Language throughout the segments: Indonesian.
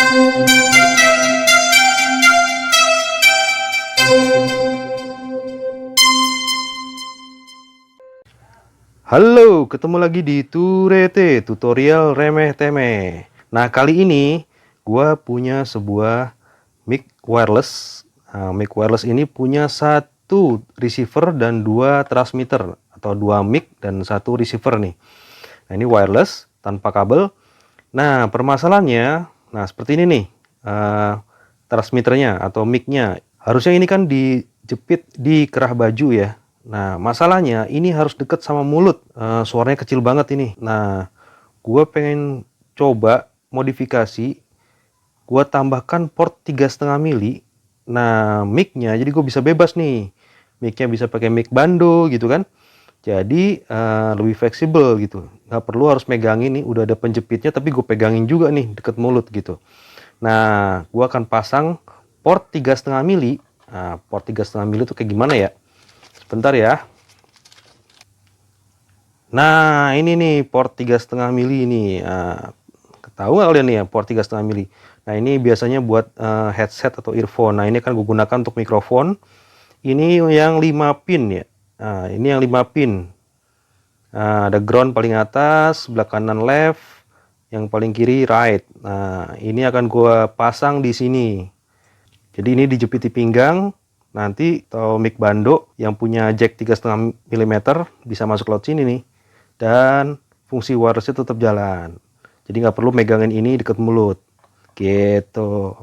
Halo, ketemu lagi di Turete, tutorial remeh temeh. Nah, kali ini gua punya sebuah mic wireless. Mic wireless ini punya satu receiver dan dua transmitter, atau dua mic dan satu receiver nih. Nah, ini wireless tanpa kabel. Nah, permasalahannya, nah seperti ini nih, transmitternya atau mic-nya. Harusnya ini kan dijepit di kerah baju ya. Nah, masalahnya ini harus deket sama mulut. Suaranya kecil banget ini. Nah, gue pengen coba modifikasi. Gue tambahkan port 3,5 mili. Nah, mic-nya jadi gue bisa bebas nih. Mic-nya bisa pakai mic bando gitu kan. Jadi lebih fleksibel gitu. Nggak perlu harus megangin nih. Udah ada penjepitnya tapi gue pegangin juga nih deket mulut gitu. Nah, gue akan pasang port 3,5 mili. Nah, port 3,5 mili itu kayak gimana ya? Sebentar ya. Nah, ini nih port 3,5 mili ini. Tahu nggak kalian nih ya port 3,5 mili? Nah, ini biasanya buat headset atau earphone. Nah, ini akan gue gunakan untuk mikrofon. Ini yang 5 pin ya. Nah, ini yang 5 pin. Nah, ada ground paling atas, sebelah kanan left, yang paling kiri right. Nah, ini akan gue pasang di sini. Jadi ini dijepit di pinggang. Nanti atau mic bando yang punya jack 3,5 mm bisa masuk laut sini nih. Dan fungsi wirelessnya tetap jalan. Jadi nggak perlu megangin ini deket mulut. Gitu.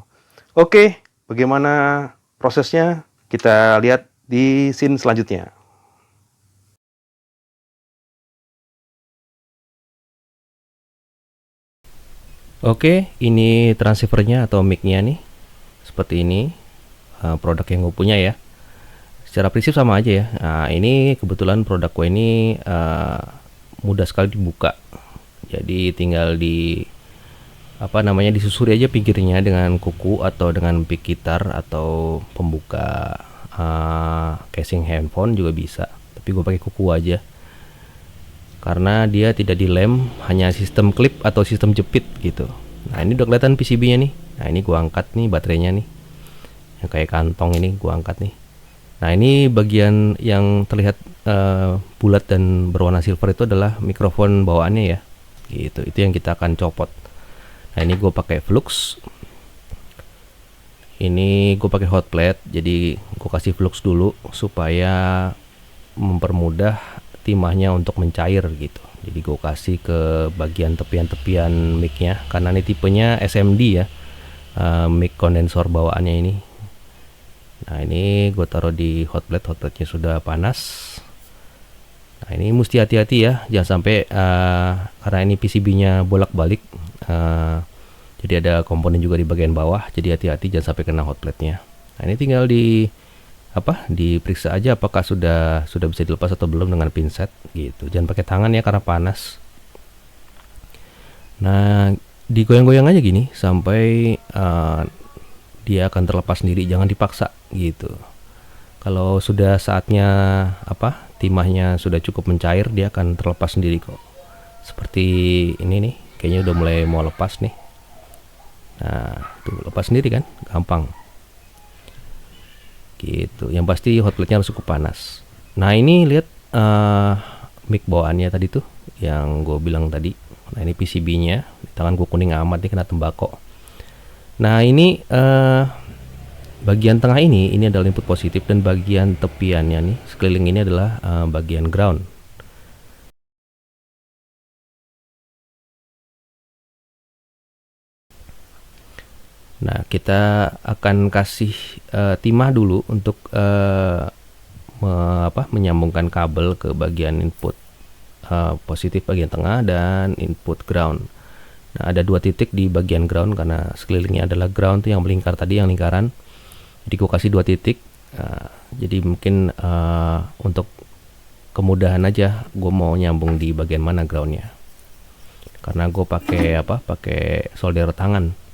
Oke, bagaimana prosesnya? Kita lihat di scene selanjutnya. Oke, ini transceivernya atau mic-nya nih. Seperti ini, produk yang gue punya ya. Secara prinsip sama aja ya. Nah, ini kebetulan produk gue ini mudah sekali dibuka. Jadi tinggal disusuri aja pinggirnya dengan kuku atau dengan pick gitar atau pembuka casing handphone juga bisa. Tapi gue pakai kuku aja. Karena dia tidak dilem, hanya sistem klip atau sistem jepit gitu. Nah, ini udah kelihatan PCB-nya nih. Nah, ini gua angkat nih baterainya nih. Yang kayak kantong ini gua angkat nih. Nah, ini bagian yang terlihat bulat dan berwarna silver itu adalah mikrofon bawaannya ya. Gitu. Itu yang kita akan copot. Nah, ini gua pakai flux. Ini gue pakai hot plate, jadi gue kasih flux dulu supaya mempermudah timahnya untuk mencair gitu. Jadi gue kasih ke bagian tepian-tepian mic-nya karena ini tipenya SMD ya, mic kondensor bawaannya ini. Nah, ini gue taruh di hot plate-nya sudah panas. Nah, ini mesti hati-hati ya, jangan sampai karena ini PCB-nya bolak-balik. Jadi ada komponen juga di bagian bawah, jadi hati-hati jangan sampai kena hot plate-nya. Nah, ini tinggal diperiksa aja apakah sudah bisa dilepas atau belum dengan pinset gitu. Jangan pakai tangan ya karena panas. Nah, digoyang-goyang aja gini sampai dia akan terlepas sendiri, jangan dipaksa gitu. Kalau sudah saatnya timahnya sudah cukup mencair, dia akan terlepas sendiri kok. Seperti ini nih, kayaknya udah mulai mau lepas nih. Nah, tuh lepas sendiri kan, gampang. Gitu. Yang pasti hot plate-nya harus cukup panas. Nah, ini lihat mic bawaannya tadi tuh yang gue bilang tadi. Nah, ini PCB-nya. Tangan gue kuning amat nih kena tembakau. Nah, ini bagian tengah ini adalah input positif dan bagian tepiannya nih sekeliling ini adalah bagian ground. Nah, kita akan kasih timah dulu untuk menyambungkan kabel ke bagian input positif bagian tengah dan input ground. Nah, ada dua titik di bagian ground karena sekelilingnya adalah ground tuh yang melingkar tadi, yang lingkaran. Jadi gue kasih dua titik. Jadi mungkin untuk kemudahan aja gue mau nyambung di bagian mana groundnya. Karena gue pakai solder tangan.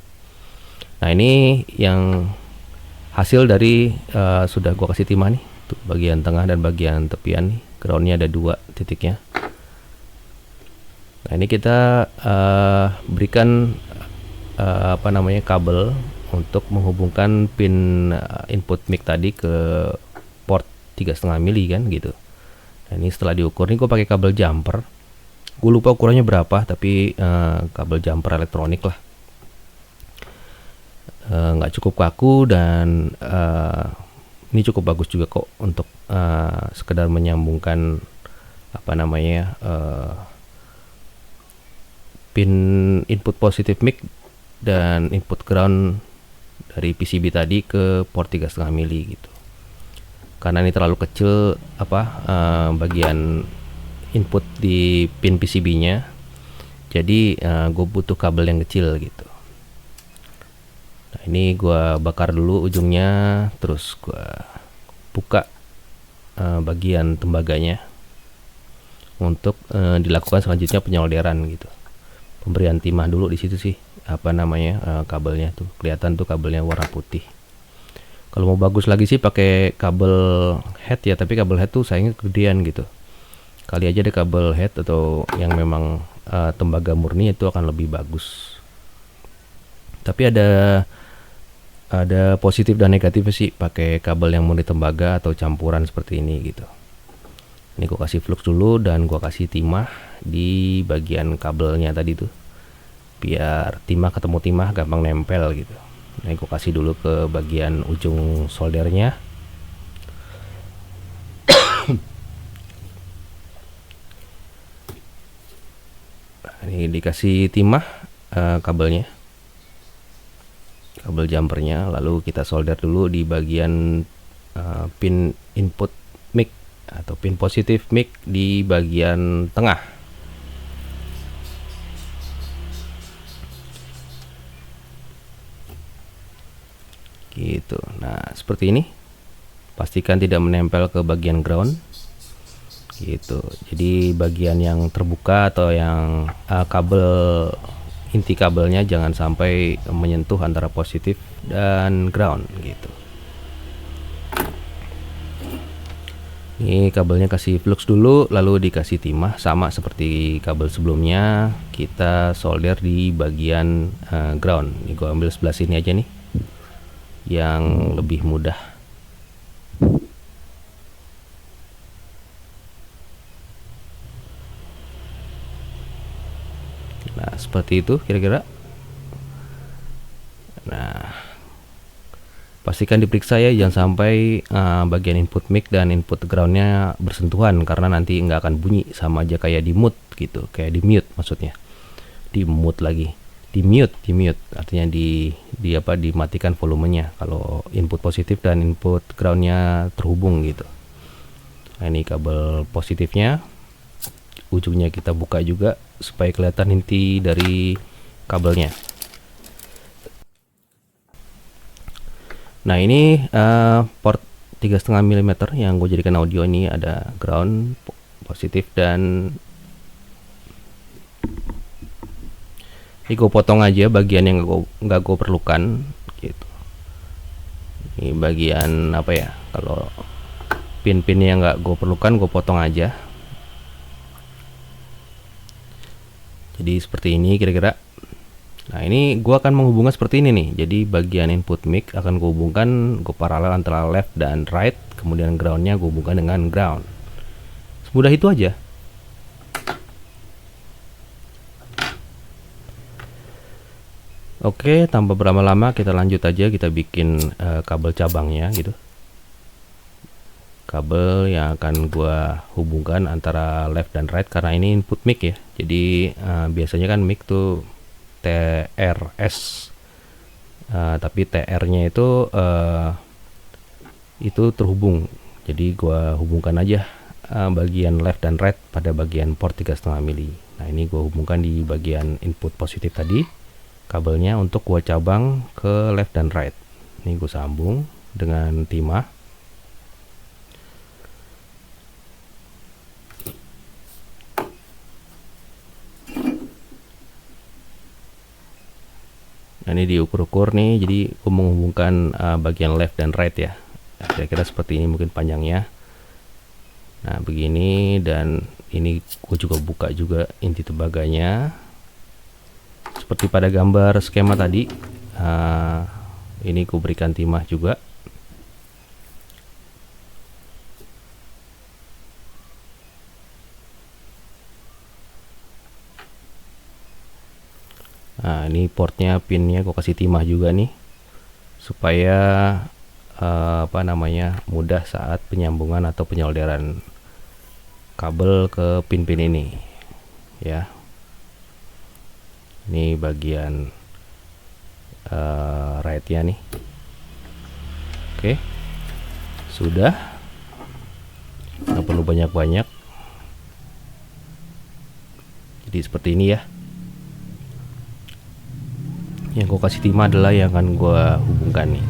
Nah, ini yang hasil dari sudah gue kasih timah nih, tuh bagian tengah dan bagian tepian nih, groundnya ada dua titiknya. Nah, ini kita berikan apa namanya, kabel untuk menghubungkan pin input mic tadi ke port 3,5 mili kan gitu. Dan ini setelah diukur nih gue pakai kabel jumper. Gue lupa ukurannya berapa, tapi kabel jumper elektronik lah. Nggak cukup kaku dan ini cukup bagus juga kok untuk sekedar menyambungkan apa namanya, pin input positif mic dan input ground dari PCB tadi ke port 3,5 mili gitu. Karena ini terlalu kecil bagian input di pin PCB-nya, jadi gue butuh kabel yang kecil gitu. Nah, ini gue bakar dulu ujungnya, terus gue buka bagian tembaganya untuk dilakukan selanjutnya penyolderan gitu. Pemberian timah dulu di situ sih, kabelnya tuh kelihatan tuh kabelnya warna putih. Kalau mau bagus lagi sih pakai kabel head ya, tapi kabel head tuh sayangnya kegedean gitu. Kali aja ada kabel head atau yang memang tembaga murni, itu akan lebih bagus. Tapi ada positif dan negatif sih pakai kabel yang murni tembaga atau campuran seperti ini gitu. Ini gue kasih flux dulu dan gue kasih timah di bagian kabelnya tadi tuh, biar timah ketemu timah gampang nempel gitu. Ini gue kasih dulu ke bagian ujung soldernya. Ini dikasih timah kabelnya, kabel jumpernya, lalu kita solder dulu di bagian pin input mic atau pin positif mic di bagian tengah gitu. Nah seperti ini, pastikan tidak menempel ke bagian ground gitu. Jadi bagian yang terbuka atau yang inti kabelnya jangan sampai menyentuh antara positif dan ground gitu. Ini kabelnya kasih flux dulu, lalu dikasih timah sama seperti kabel sebelumnya. Kita solder di bagian ground. Ini gue ambil sebelah sini aja nih, yang lebih mudah. Nah seperti itu kira-kira. Nah pastikan diperiksa ya, jangan sampai bagian input mic dan input groundnya bersentuhan, karena nanti nggak akan bunyi, sama aja kayak di mute gitu, kayak di mute maksudnya, di mute lagi, di mute artinya dimatikan volumenya kalau input positif dan input groundnya terhubung gitu. Nah ini kabel positifnya, ujungnya kita buka juga supaya kelihatan inti dari kabelnya. Nah ini port 3,5 mm yang gue jadikan audio, ini ada ground positif dan ini gue potong aja bagian yang nggak gue perlukan gitu. Ini bagian kalau pin-pin yang nggak gue perlukan gue potong aja. Jadi seperti ini kira-kira. Nah ini gue akan menghubungkan seperti ini nih. Jadi bagian input mic akan gue hubungkan, gue paralel antara left dan right, kemudian groundnya gue hubungkan dengan ground. Semudah itu aja. Oke, tanpa berlama-lama kita lanjut aja, kita bikin kabel cabangnya gitu. Kabel yang akan gue hubungkan antara left dan right, karena ini input mic ya. Jadi biasanya kan mic tuh TRS, tapi TR-nya itu terhubung. Jadi gua hubungkan aja bagian left dan right pada bagian port 3,5 mili. Nah ini gua hubungkan di bagian input positif tadi kabelnya untuk gua cabang ke left dan right. Ini gua sambung dengan timah. Nah ini diukur-ukur nih, jadi gue menghubungkan bagian left dan right ya. Nah, kira-kira seperti ini mungkin panjangnya. Nah begini, dan ini gue juga buka juga inti tembaganya. seperti pada gambar skema tadi. Ini ku berikan timah juga. Nah, ini portnya, pinnya gue kasih timah juga nih, supaya mudah saat penyambungan atau penyolderan kabel ke pin-pin ini ya. Ini bagian right-nya nih. Oke, sudah, nggak perlu banyak-banyak. Jadi seperti ini ya. Yang gue kasih timah adalah yang akan gue hubungkan nih.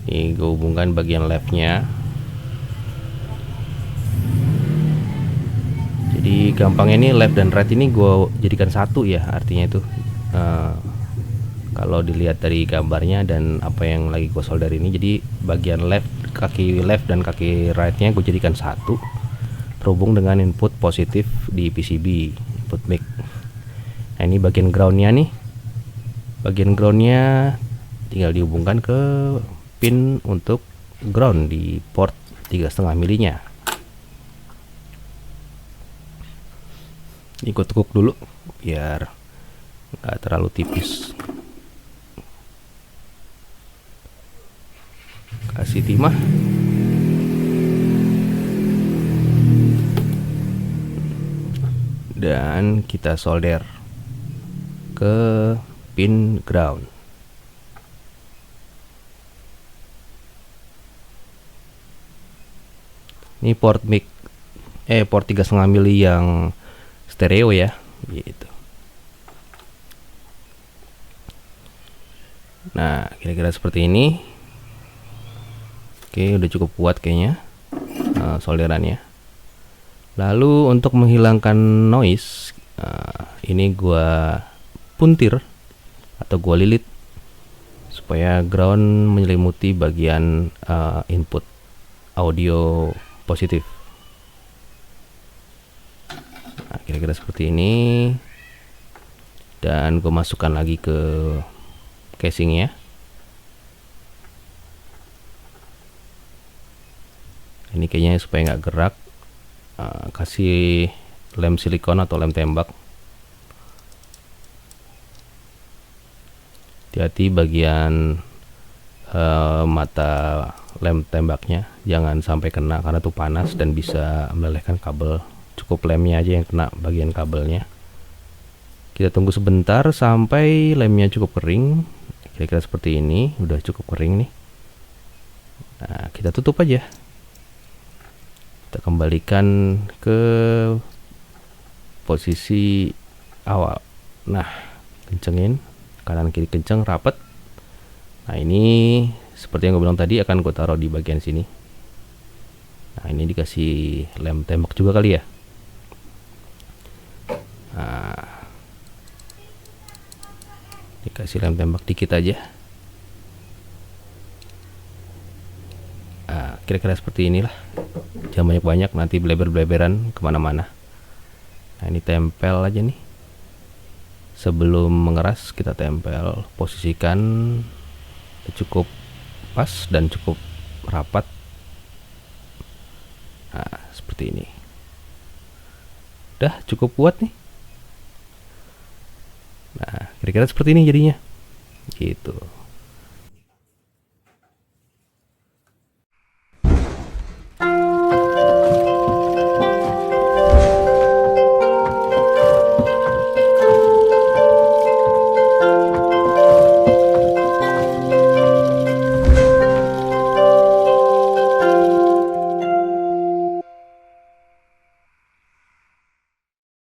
Ini gue hubungkan bagian left-nya. Jadi gampang, ini left dan right ini gue jadikan satu ya, artinya itu kalau dilihat dari gambarnya dan apa yang lagi gue solder ini, jadi bagian left, kaki left dan kaki right-nya gue jadikan satu, terhubung dengan input positif di PCB, input mic. Nah, ini bagian ground-nya nih. Bagian ground-nya tinggal dihubungkan ke pin untuk ground di port 3,5 milinya. Ini gue tekuk dulu biar nggak terlalu tipis. Kasih timah. Dan kita solder ke pin ground. Ini port mic, port 3,5 mili yang stereo ya, gitu. Nah, kira-kira seperti ini. Oke, udah cukup kuat kayaknya solderannya. Lalu untuk menghilangkan noise, ini gua puntir atau gua lilit supaya ground menyelimuti bagian input audio positif. Nah, kira-kira seperti ini. Dan gue masukkan lagi ke casingnya. Ini kayaknya supaya nggak gerak, kasih lem silikon atau lem tembak. Hati-hati bagian mata lem tembaknya jangan sampai kena, karena itu panas dan bisa melelehkan kabel. Cukup lemnya aja yang kena bagian kabelnya. Kita tunggu sebentar sampai lemnya cukup kering. Kira-kira seperti ini, udah cukup kering nih. Nah, kita tutup aja. Kita kembalikan ke posisi awal. Nah, kencengin kanan kiri, kenceng, rapet. Nah, ini seperti yang gue bilang tadi, akan gue taruh di bagian sini. Nah, ini dikasih lem tembak juga kali ya. Nah, dikasih lem tembak dikit aja. Nah, kira-kira seperti inilah. Jangan banyak-banyak, nanti bleber-bleberan kemana-mana. Nah, ini tempel aja nih. Sebelum mengeras kita tempel, posisikan cukup pas dan cukup rapat. Nah, seperti ini. Udah cukup kuat nih. Nah, kira-kira seperti ini jadinya. Gitu.